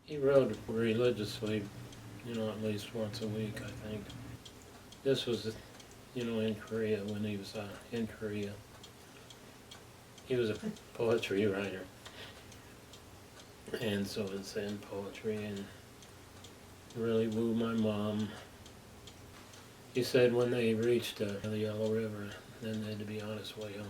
He wrote religiously, at least once a week, I think. This was, in Korea, when he was in Korea. He was a poetry writer, and so it's in poetry, and really wooed my mom. He said when they reached the Yellow River, then they had to be on his way home.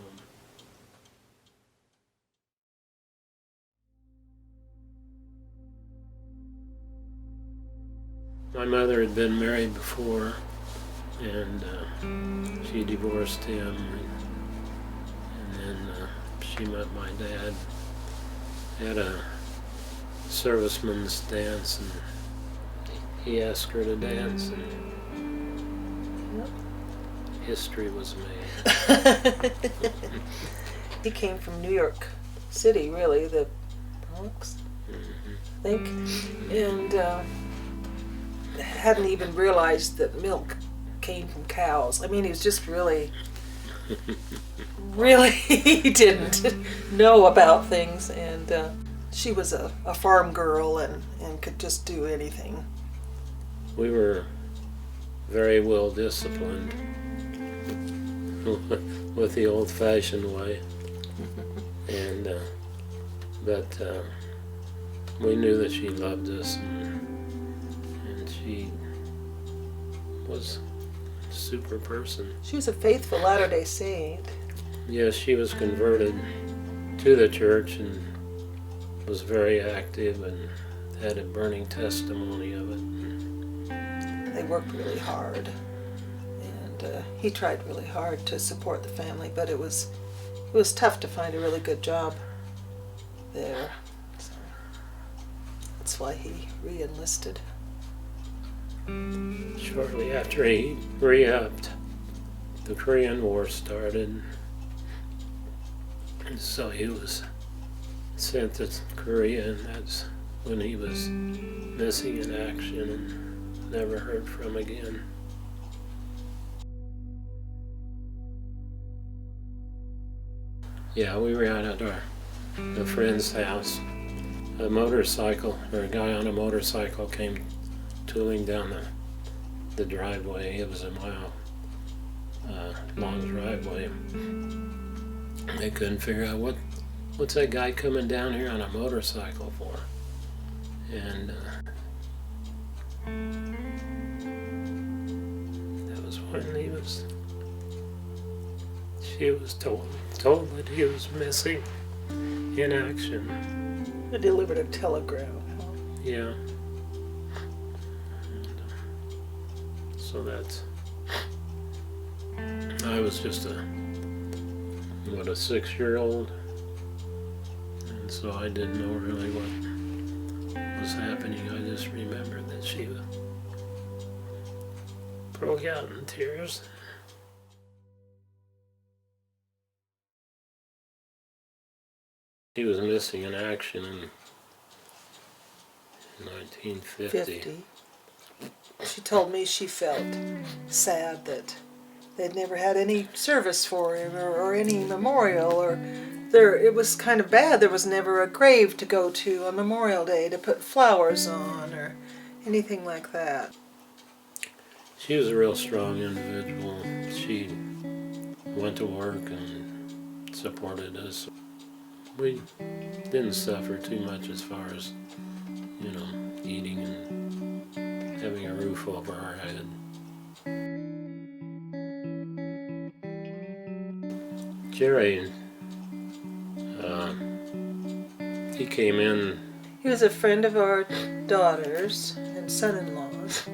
My mother had been married before, and she divorced him, and then she met my dad. Had a serviceman's dance, and he asked her to dance, and history was made. He came from New York City, really, the Bronx, I think, and hadn't even realized that milk came from cows. I mean, he was just really he didn't know about things, and she was a farm girl and could just do anything. We were very well disciplined with the old-fashioned way, and but we knew that she loved us, and she was a super person. She was a faithful Latter-day Saint. Yes, she was converted to the church and was very active and had a burning testimony of it. They worked really hard, and he tried really hard to support the family, but it was tough to find a really good job there. So that's why he re-enlisted. Shortly after he re-upped, the Korean War started, and so he was sent to Korea, and that's when he was missing in action and never heard from again. Yeah, we were out at a friend's house. A motorcycle, or a guy on a motorcycle, came tooling down the driveway. It was a mile long driveway. They couldn't figure out what's that guy coming down here on a motorcycle for. And that was when she was told that he was missing in action. They delivered a telegram. Yeah. And, so that's, I was just a 6-year-old, and so I didn't know really what was happening. I just remembered that she broke out in tears. He was missing in action in 1950. She told me she felt sad that they'd never had any service for him or any memorial, or it was kind of bad. There was never a grave to go to on Memorial Day to put flowers on or anything like that. She was a real strong individual. She went to work and supported us. We didn't suffer too much as far as, eating and having a roof over our head. Jerry, he came in. He was a friend of our daughter's and son-in-law's,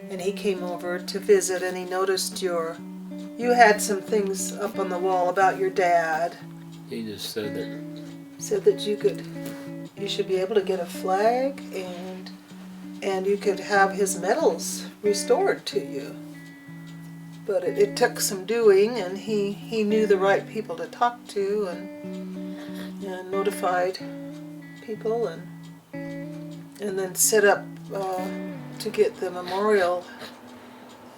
and he came over to visit, and he noticed you had some things up on the wall about your dad. He just said that you should be able to get a flag, and you could have his medals restored to you. But it took some doing, and he knew the right people to talk to, and notified people, and then set up to get the memorial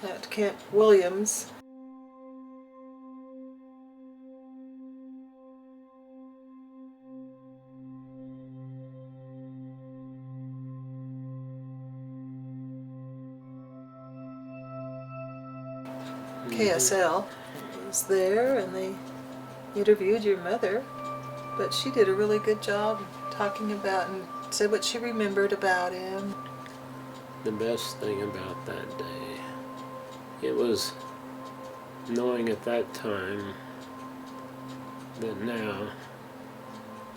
at Camp Williams. KSL was there, and they interviewed your mother, but she did a really good job talking about and said what she remembered about him. The best thing about that day, it was knowing at that time that now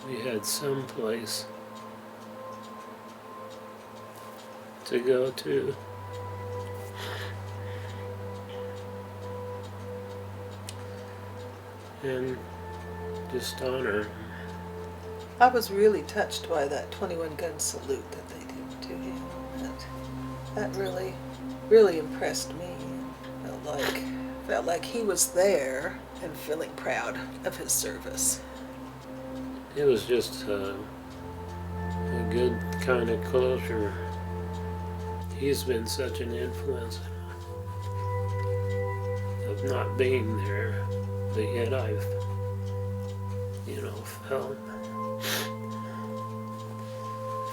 we had some place to go to. And just honor. I was really touched by that 21 gun salute that they did to him. That really, really impressed me. Felt like he was there and feeling proud of his service. It was just a good kind of closure. He's been such an influence of not being there, but yet I've,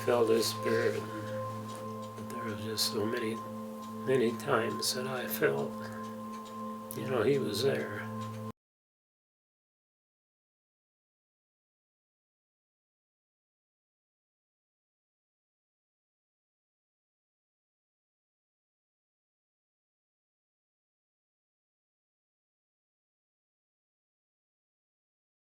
felt his spirit. But there was just so many times that I felt, he was there.